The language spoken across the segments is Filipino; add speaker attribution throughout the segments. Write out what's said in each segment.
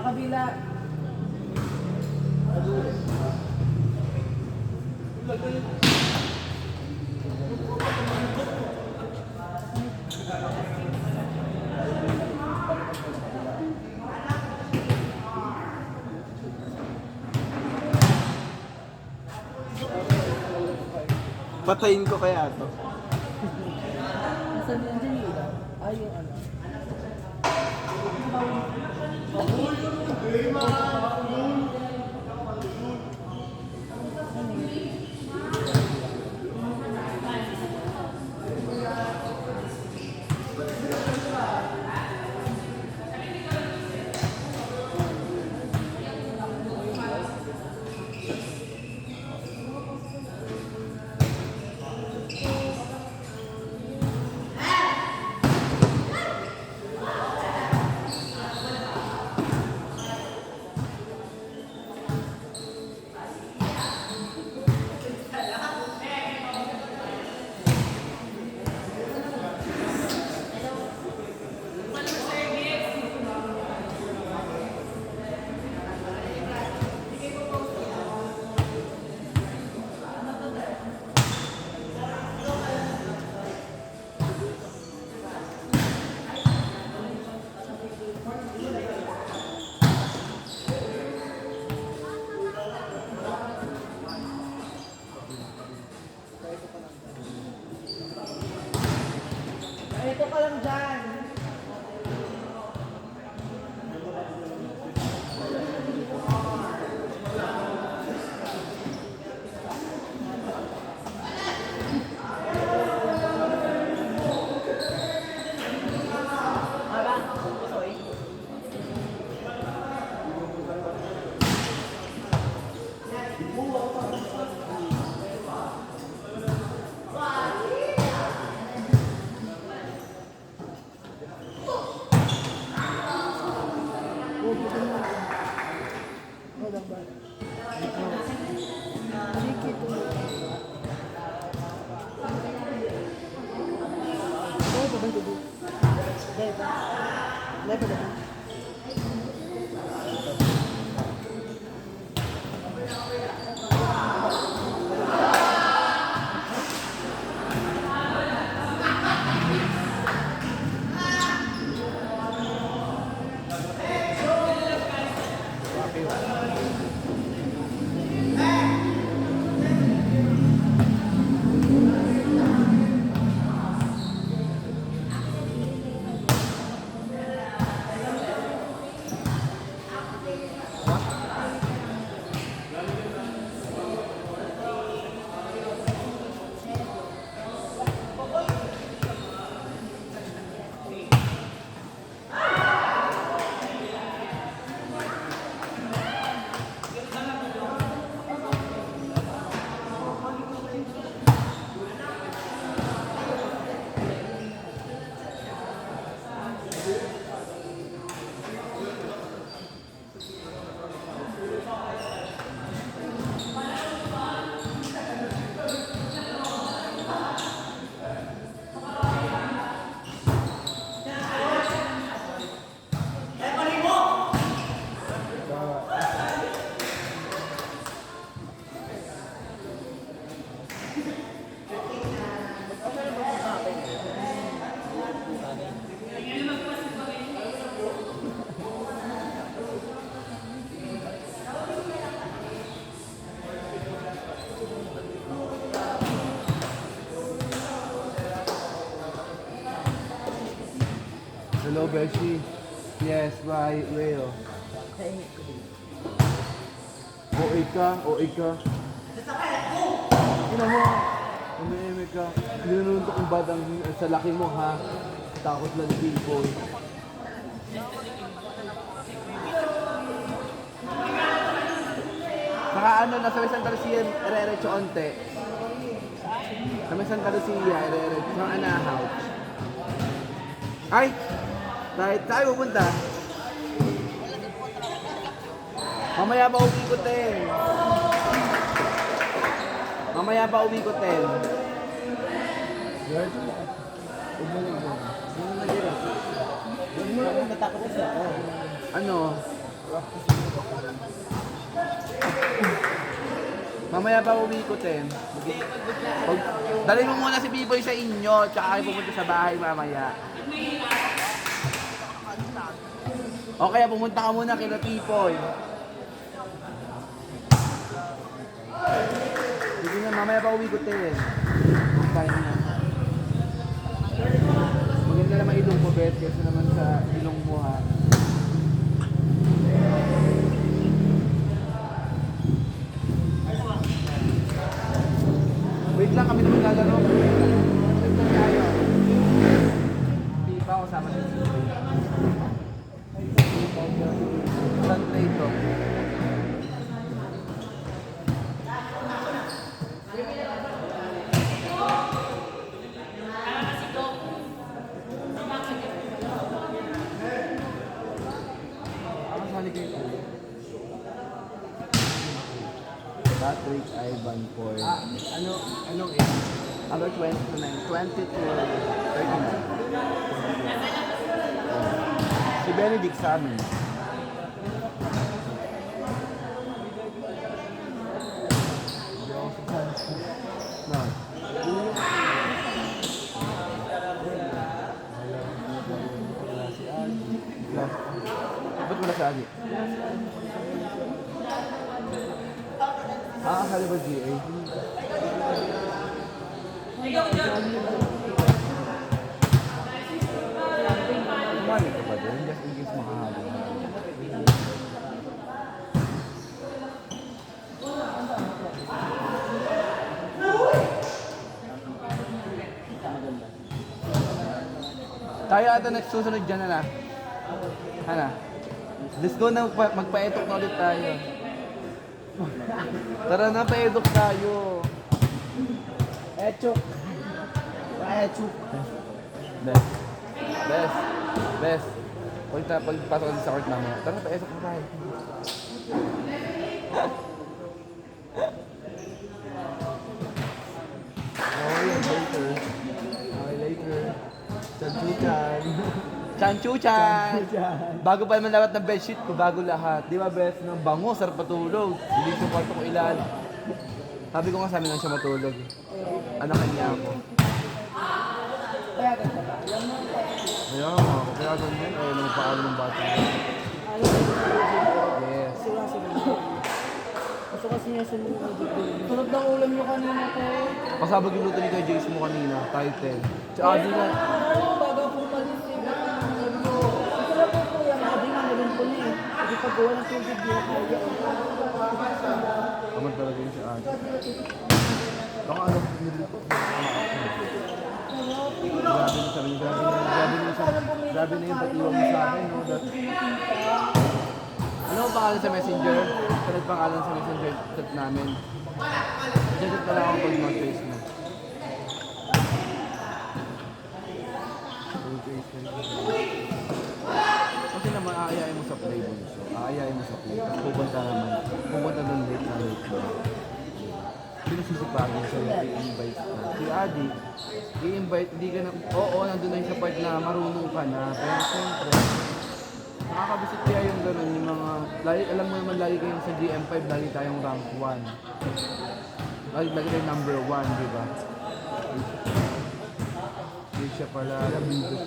Speaker 1: kabila.
Speaker 2: Patayin ko kaya to.
Speaker 1: Nasaan yan dyan yun? Ay, yung ano. Ito ka lang dyan.
Speaker 2: Hello, Beshi. Yes, bye. Leo. OA ka, OA ka. Ina mo, umeme ka. Ninununtok ang batang sa laki mo, ha? Takot lang people. Saka ano, nasa may Santa Lucia, ere-erecho onte. Sa may Santa Lucia, ere-erecho. Sa Anahaw. Ay! Tayo pupunta. Mamaya pa uwi ko, Ten. Mamaya pa uwi ko, Ten.
Speaker 1: Natakot siya.
Speaker 2: Ano? Mamaya pa umikotin. Dali mo muna si B-Boy sa inyo, tsaka kayo pumunta sa bahay mamaya. O kaya pumunta ka muna kila Pipoy. Sige na, mamaya pa umikotin. Time na. Maganda naman ilong mo, Bet, kasi naman sa ilong mo, ha. Wait lang, kami naman lalaro. Ito tayo. Pipa, kasama sa Pipoy. Saan play ito? Patrick Ivan for anong age? Number 20 to 9, 20 to 39. Si Benedict sa amin. No. Ba't wala si Agi? Akala ba GA? Kumali ka ba din? Just in case makahabol. Tayo ata next susunod dyan na. Hana? Let's go na, magpa-etok na ulit tayo. Tara na, pa-edok tayo.
Speaker 1: Echok. Echok.
Speaker 2: Best. Best. Best. Pagpasok ka sa court namin. Tara na, pa-edok na tayo. Oh, yung Laker. Okay, Laker. Chanchuchan. Chanchuchan! Bago pa naman lahat ng bedsheet ko, bago lahat. Di ba, best? Nang bango, sarap matulog. Hindi sa kwarto ko ilan. Sabi ko nga sa amin lang siya matulog. Ano kanya ako?
Speaker 1: Kaya ganda ba?
Speaker 2: Ayaw nga ako. Kaya ganyan. Ayaw naman pa ng bata. Yes.
Speaker 1: Sila sila. Gusto kasi niya sa mga tulog ng ulam niyo kanina ko.
Speaker 2: Pasabag yung luto ni kay Jace mo kanina. Title. Si Adi nga.
Speaker 1: Bago po malis eh. Sila po po yan. Adi nga nalun po niya eh. Kasi pag gawa ng tubig niya kaya.
Speaker 2: Aman talaga yun si Adi. Baka alam ko nilito. Grabe na sabi niya. Grabe na yung patiwang mo sa akin. No? Ano ang pangalan sa messenger? Sunod pangalan sa messenger chat namin. Chat pala ako pag mag-face mo. Kasi naman aayain mo sa play mo. So, aayain mo sa play. Tapos pupunta naman. Pupunta doon late na late na. Pinasisipagin sa'yo, i-invite ka. Si Adi, i-invite, hindi ka na, oo, nandun na yung sa part na marunong ka na. Pero siyempre, nakakabisit kaya yung gano'n, yung mga, lagi, alam mo naman lagi kayong sa GM5, lagi tayong rank 1. Lagi tayong number 1, di ba? Hindi siya pala, alam mo yun.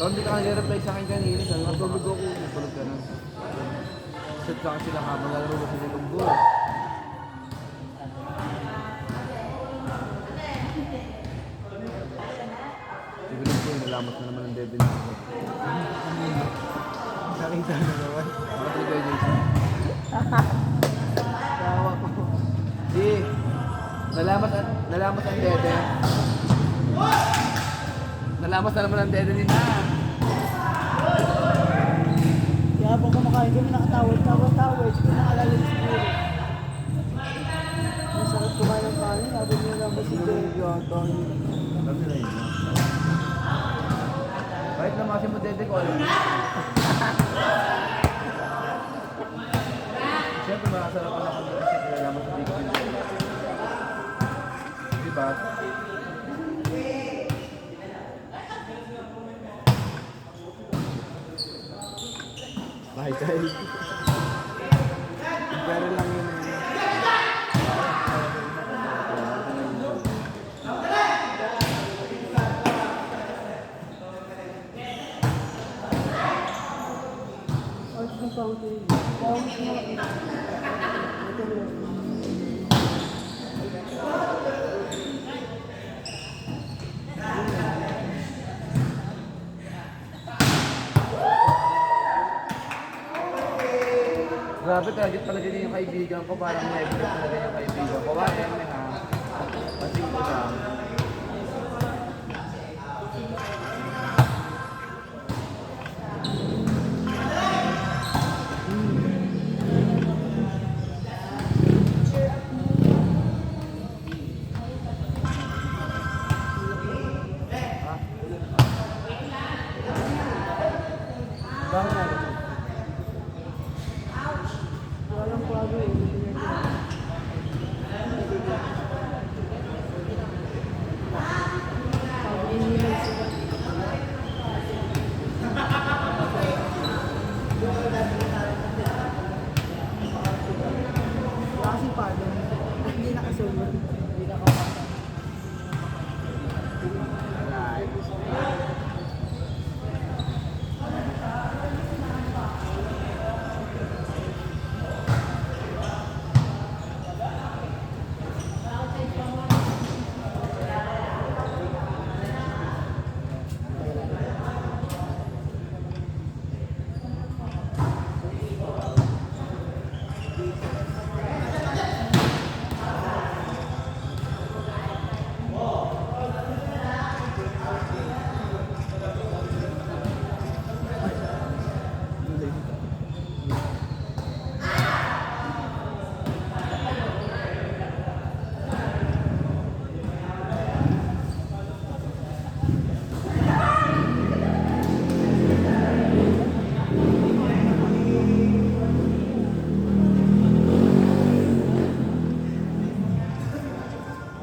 Speaker 2: Hindi ka nag-reply sa akin kanina, sabi ko, tulog ako, tulog ka na. Set lang sila habang lalaro ko sa nilong buhay. Sibilang ko, nalamat na naman ang dede na ako.
Speaker 1: Nakita na naman.
Speaker 2: Nakatuloy kayo, Jason.
Speaker 1: Tawa ko.
Speaker 2: Di, nalamat ang dede. Nalamas na naman ang dede ni Na.
Speaker 1: Kaya po kumakain kain kami nakatawad. Hindi ko naalala yung siguro. Masarap kumain ng kanin. Habang nyo lang ba si Baby yata.
Speaker 2: Sabi na yun. Kahit namasin mo dede ko, alam. Siyempre makasarapan ako dito kasi kinalaman sa big deal. Diba?
Speaker 3: Bye guys. Pero lang yun eh.
Speaker 1: Or sa fountain. Fountain.
Speaker 2: Grabe talaga din yung kaibigan ko, parang never talaga yung kaibigan ko. Wala yan ha. Kasi ko lang.
Speaker 3: Bakit na?
Speaker 1: Walang kwago eh. Inilan sila. Wala kasing pardon. Hindi nakasunod. Hindi nakapasa.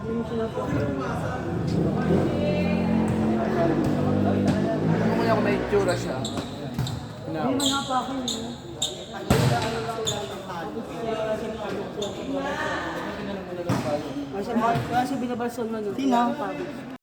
Speaker 1: Hindi mo sila po.
Speaker 2: Ano kaya kung may itsura siya?
Speaker 1: Hindi man napakin eh. Kasi binabalsam na no. Sino?